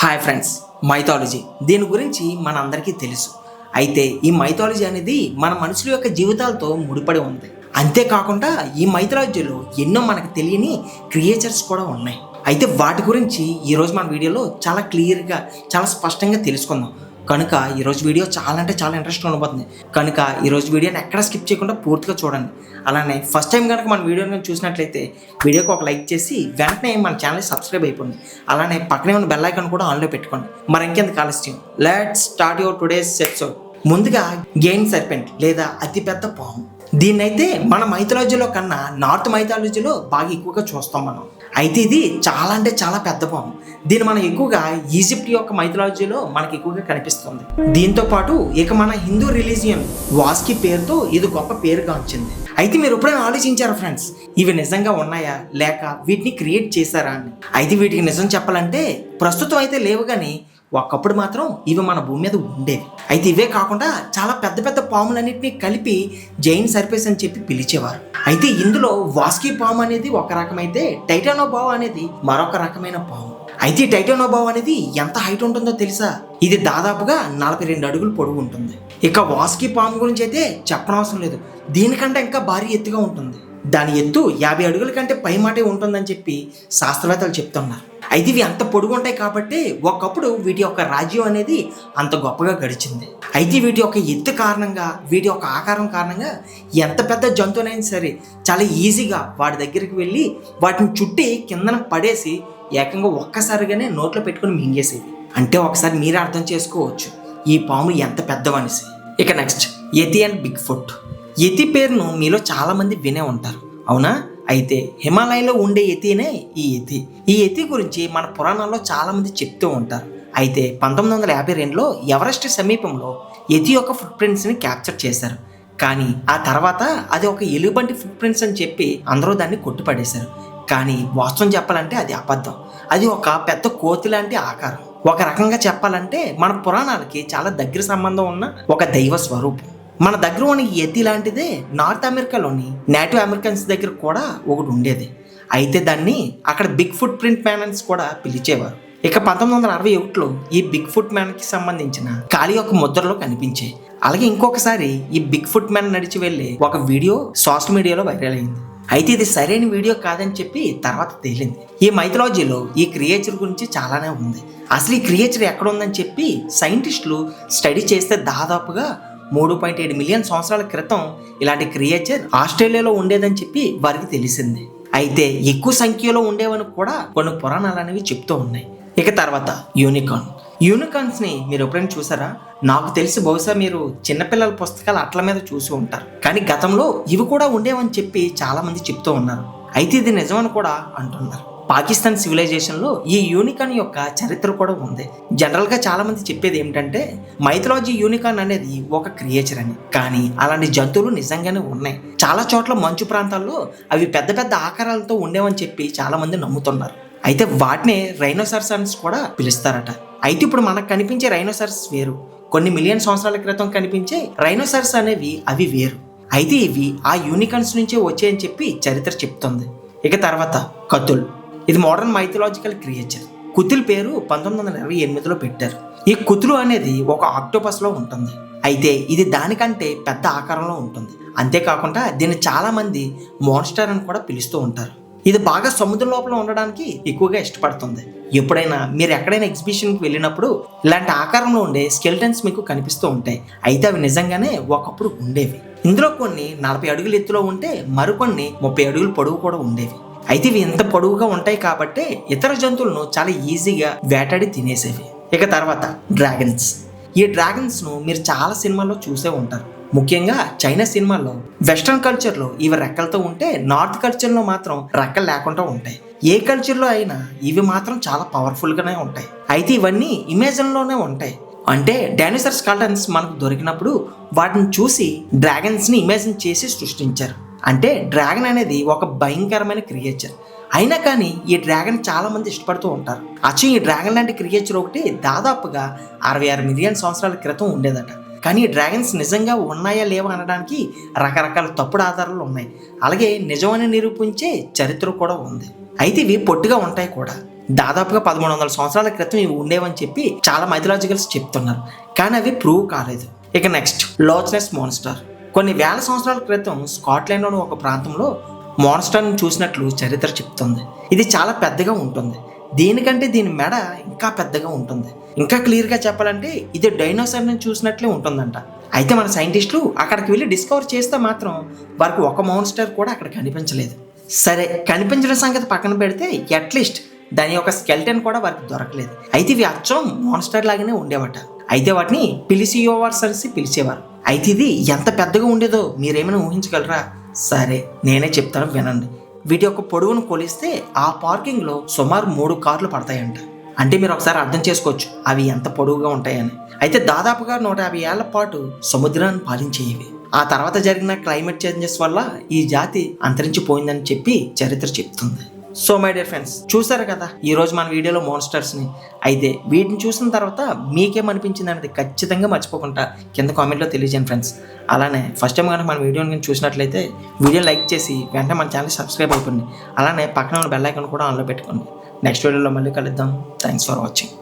Hi friends, mythology దీని గురించి మనందరికీ తెలుసు. అయితే ఈ మైథాలజీ అనేది మన మనుషుల యొక్క జీవితాలతో ముడిపడి ఉంది. అంతేకాకుండా ఈ మైథాలజీలో ఎన్నో మనకు తెలియని క్రియేచర్స్ కూడా ఉన్నాయి. అయితే వాటి గురించి ఈరోజు మన వీడియోలో చాలా క్లియర్గా చాలా స్పష్టంగా తెలుసుకుందాం. కనుక ఈరోజు వీడియో చాలా అంటే చాలా ఇంట్రెస్ట్ ఉండబోతుంది. కనుక ఈరోజు వీడియోని ఎక్కడ స్కిప్ చేయకుండా పూర్తిగా చూడండి. అలానే ఫస్ట్ టైం కనుక మన వీడియోని చూసినట్లయితే వీడియోకి ఒక లైక్ చేసి వెంటనే మన ఛానల్ సబ్స్క్రైబ్ అయిపోండి. అలానే పక్కనే ఉన్న బెల్ ఐకాన్ కూడా ఆన్లో పెట్టుకోండి. మరి ఇంకెందుకు ఆలస్యం, let's start your today's episode. ముందుగా గెయిన్ సర్పెంట్ లేదా అతిపెద్ద పాము. దీన్నైతే మన మైథాలజీలో కన్నా నార్త్ మైథాలజీలో బాగా ఎక్కువగా చూస్తాం మనం. అయితే ఇది చాలా అంటే చాలా పెద్ద పాము. దీన్ని మనం ఎక్కువగా ఈజిప్ట్ యొక్క మైథాలజీలో మనకి ఎక్కువగా కనిపిస్తుంది. దీంతో పాటు ఇక మన హిందూ రిలీజియన్ వాస్కి పేరుతో ఇది గొప్ప పేరుగా వచ్చింది. అయితే మీరు ఎప్పుడైనా ఆలోచించారా ఫ్రెండ్స్, ఇవి నిజంగా ఉన్నాయా లేక వీటిని క్రియేట్ చేశారా అని? అయితే వీటికి నిజం చెప్పాలంటే ప్రస్తుతం అయితే లేవు, కానీ ఒకప్పుడు మాత్రం ఇవి మన భూమి మీద ఉండేవి. అయితే ఇవే కాకుండా చాలా పెద్ద పెద్ద పాములన్నింటినీ కలిపి జైన్ సర్పేస్ అని చెప్పి పిలిచేవారు. అయితే ఇందులో వాస్కి పాము అనేది ఒక రకమైతే టైటానోబావా అనేది మరొక రకమైన పాము. అయితే ఈ టైటానోబావా అనేది ఎంత హైట్ ఉంటుందో తెలుసా? ఇది దాదాపుగా 42 అడుగులు పొడవు ఉంటుంది. ఇక వాస్కి పాము గురించి అయితే చెప్పనవసరం లేదు, దీనికంటే ఇంకా భారీ ఎత్తుగా ఉంటుంది. దాని ఎత్తు 50 అడుగుల కంటే పై మాటే ఉంటుందని చెప్పి శాస్త్రవేత్తలు చెప్తున్నారు. అయితే ఇవి అంత పొడుగు ఉంటాయి కాబట్టి ఒకప్పుడు వీటి యొక్క రాజ్యం అనేది అంత గొప్పగా గడిచింది. అయితే వీటి యొక్క ఎత్తు కారణంగా, వీటి యొక్క ఆకారం కారణంగా ఎంత పెద్ద జంతువునైనా సరే చాలా ఈజీగా వాటి దగ్గరికి వెళ్ళి వాటిని చుట్టి కిందన పడేసి ఏకంగా ఒక్కసారిగానే నోట్లో పెట్టుకుని మింగేసేది. అంటే ఒకసారి మీరే అర్థం చేసుకోవచ్చు ఈ పాములు ఎంత పెద్దవనేసి. ఇక next yeti and Bigfoot. Yeti పేరును మీలో చాలా మంది వినే ఉంటారు, అవునా? అయితే హిమాలయంలో ఉండే యతినే ఈ యతి. ఈ యతి గురించి మన పురాణాల్లో చాలా మంది చెప్తూ ఉంటారు. అయితే 1952లో ఎవరెస్ట్ సమీపంలో యతి యొక్క ఫుట్ ప్రింట్స్ని క్యాప్చర్ చేశారు. కానీ ఆ తర్వాత అది ఒక ఎలుగుబంటి ఫుట్ ప్రింట్స్ అని చెప్పి అందరూ దాన్ని కొట్టిపడేశారు. కానీ వాస్తవం చెప్పాలంటే అది అబద్ధం. అది ఒక పెద్ద కోతి లాంటి ఆకారం. ఒక రకంగా చెప్పాలంటే మన పురాణాలకి చాలా దగ్గర సంబంధం ఉన్న ఒక దైవ స్వరూపం. మన దగ్గర ఉన్న యతి లాంటిదే నార్త్ అమెరికాలోని నేటివ్ అమెరికన్స్ దగ్గర కూడా ఒకటి ఉండేది. అయితే దాన్ని అక్కడ బిగ్ ఫుట్ ప్రింట్ మ్యాన్ అని కూడా పిలిచేవారు. ఇక 1961లో ఈ బిగ్ ఫుట్ మ్యాన్ కి సంబంధించిన ఖాళీ యొక్క ముద్రలో కనిపించాయి. అలాగే ఇంకొకసారి ఈ బిగ్ ఫుట్ మ్యాన్ నడిచి వెళ్ళి ఒక వీడియో సోషల్ మీడియాలో వైరల్ అయింది. అయితే ఇది సరైన వీడియో కాదని చెప్పి తర్వాత తేలింది. ఈ మైథాలజీలో ఈ క్రియేచర్ గురించి చాలానే ఉంది. అసలు ఈ క్రియేచర్ ఎక్కడ ఉందని చెప్పి సైంటిస్టులు స్టడీ చేస్తే దాదాపుగా 3.7 మిలియన్ సంవత్సరాల క్రితం ఇలాంటి క్రియేచర్ ఆస్ట్రేలియాలో ఉండేదని చెప్పి వారికి తెలిసింది. అయితే ఎక్కువ సంఖ్యలో ఉండేవని కూడా కొన్ని పురాణాలు అనేవి చెప్తూ ఉన్నాయి. ఇక తర్వాత యూనికార్న్. యూనికార్న్స్ ని మీరు ఎప్పుడైనా చూసారా? నాకు తెలిసి బహుశా మీరు చిన్నపిల్లల పుస్తకాలు అట్ల మీద చూసి ఉంటారు. కానీ గతంలో ఇవి కూడా ఉండేవని చెప్పి చాలా మంది చెప్తూ ఉన్నారు. అయితే ఇది నిజమని కూడా అంటున్నారు. పాకిస్తాన్ సివిలైజేషన్లో ఈ యూనికార్న్ యొక్క చరిత్ర కూడా ఉంది. జనరల్గా చాలా మంది చెప్పేది ఏమిటంటే మైథాలజీ యూనికార్న్ అనేది ఒక క్రియేచర్ అని. కానీ అలాంటి జంతువులు నిజంగానే ఉన్నాయి. చాలా చోట్ల మంచు ప్రాంతాల్లో అవి పెద్ద పెద్ద ఆకారాలతో ఉండేవని చెప్పి చాలా మంది నమ్ముతున్నారు. అయితే వాటిని రైనోసార్స్ అని కూడా పిలుస్తారట. అయితే ఇప్పుడు మనకు కనిపించే రైనోసార్స్ వేరు, కొన్ని మిలియన్ సంవత్సరాల క్రితం కనిపించే రైనోసార్స్ అనేవి అవి వేరు. అయితే ఇవి ఆ యూనికార్న్స్ నుంచే వచ్చాయని చెప్పి చరిత్ర చెప్తుంది. ఇక తర్వాత కతుల్. ఇది మోడర్న్ మైథాలజికల్ క్రియేచర్. కుతుల్ పేరు 1928లో పెట్టారు. ఈ కుతులు అనేది ఒక ఆక్టోపస్ లో ఉంటుంది. అయితే ఇది దానికంటే పెద్ద ఆకారంలో ఉంటుంది. అంతేకాకుండా దీన్ని చాలా మంది మోన్స్టర్ అని కూడా పిలుస్తూ ఉంటారు. ఇది బాగా సముద్రం లోపల ఉండడానికి ఎక్కువగా ఇష్టపడుతుంది. ఎప్పుడైనా మీరు ఎక్కడైనా ఎగ్జిబిషన్కి వెళ్ళినప్పుడు ఇలాంటి ఆకారంలో ఉండే స్కెల్టన్స్ మీకు కనిపిస్తూ ఉంటాయి. అయితే అవి నిజంగానే ఒకప్పుడు ఉండేవి. ఇందులో కొన్ని 40 అడుగుల ఎత్తులో ఉంటే మరికొన్ని 30 అడుగుల పొడవు కూడా ఉండేవి. అయితే ఇవి ఎంత పొడవుగా ఉంటాయి కాబట్టి ఇతర జంతువులను చాలా ఈజీగా వేటాడి తినేసేవి. ఇక తర్వాత డ్రాగన్స్. ఈ డ్రాగన్స్ ను మీరు చాలా సినిమాల్లో చూసే ఉంటారు. ముఖ్యంగా చైనా సినిమాల్లో వెస్ట్రన్ కల్చర్లో ఇవి రెక్కలతో ఉంటే నార్త్ కల్చర్లో మాత్రం రెక్కలు లేకుండా ఉంటాయి. ఏ కల్చర్లో అయినా ఇవి మాత్రం చాలా పవర్ఫుల్గానే ఉంటాయి. అయితే ఇవన్నీ ఇమేజిన్లోనే ఉంటాయి. అంటే డైనోసార్ స్కెల్టన్స్ మనకు దొరికినప్పుడు వాటిని చూసి డ్రాగన్స్ని ఇమేజిన్ చేసి సృష్టించారు. అంటే డ్రాగన్ అనేది ఒక భయంకరమైన క్రియేచర్. అయినా కానీ ఈ డ్రాగన్ చాలా మంది ఇష్టపడుతూ ఉంటారు. అచ్చం ఈ డ్రాగన్ లాంటి క్రియేచర్ ఒకటి దాదాపుగా 66 మిలియన్ సంవత్సరాల క్రితం ఉండేదట. కానీ ఈ డ్రాగన్స్ నిజంగా ఉన్నాయా లేవా అనడానికి రకరకాల తప్పుడు ఆధారాలు ఉన్నాయి. అలాగే నిజమని నిరూపించే చరిత్ర కూడా ఉంది. అయితే ఇవి పొట్టిగా ఉంటాయి కూడా. దాదాపుగా 1300 సంవత్సరాల క్రితం ఇవి ఉండేవని చెప్పి చాలా మైథలాజికల్స్ చెప్తున్నారు, కానీ అవి ప్రూవ్ కాలేదు. ఇక నెక్స్ట్ లోచ్నెస్ మాన్స్టర్. కొన్ని వేల సంవత్సరాల క్రితం స్కాట్లాండ్లోని ఒక ప్రాంతంలో మాన్స్టర్ని చూసినట్లు చరిత్ర చెప్తుంది. ఇది చాలా పెద్దగా ఉంటుంది, దీనికంటే దీని మెడ ఇంకా పెద్దగా ఉంటుంది. ఇంకా క్లియర్గా చెప్పాలంటే ఇది డైనోసార్ని చూసినట్లే ఉంటుందంట. అయితే మన సైంటిస్టులు అక్కడికి వెళ్ళి డిస్కవర్ చేస్తే మాత్రం వారికి ఒక మాన్స్టర్ కూడా అక్కడ కనిపించలేదు. సరే, కనిపించిన సంగతి పక్కన పెడితే అట్లీస్ట్ దాని యొక్క స్కెల్టన్ కూడా వారికి దొరకలేదు. అయితే ఇవి అచ్చం మాన్స్టర్ లాగానే ఉండేవట. అయితే వాటిని పిలిసియోవర్స్ అని పిలిచేవారు. అయితే ఇది ఎంత పెద్దగా ఉండేదో మీరేమైనా ఊహించగలరా? సరే, నేనే చెప్తాను వినండి. వీటి యొక్క పొడవును కొలిస్తే ఆ పార్కింగ్లో సుమారు 3 కార్లు పడతాయంట. అంటే మీరు ఒకసారి అర్థం చేసుకోవచ్చు అవి ఎంత పొడవుగా ఉంటాయని. అయితే దాదాపుగా 150 ఏళ్ల పాటు సముద్రాన్ని పాలించేవి. ఆ తర్వాత జరిగిన క్లైమేట్ చేంజెస్ వల్ల ఈ జాతి అంతరించిపోయిందని చెప్పి చరిత్ర చెప్తుంది. సో మై డియర్ ఫ్రెండ్స్, చూసారు కదా ఈరోజు మన వీడియోలో మాన్స్టర్స్ని. అయితే వీటిని చూసిన తర్వాత మీకేమనిపించింది అనేది ఖచ్చితంగా మర్చిపోకుండా కింద కామెంట్లో తెలియజేయండి ఫ్రెండ్స్. అలానే ఫస్ట్ టైం కనుక మన వీడియోని చూసినట్లయితే వీడియో లైక్ చేసి వెంటనే మన ఛానల్ సబ్స్క్రైబ్ అయిపోండి. అలానే పక్కన ఉన్న బెల్ ఐకాన్ కూడా ఆన్లో పెట్టుకోండి. నెక్స్ట్ వీడియోలో మళ్ళీ కలుద్దాం. Thanks for watching.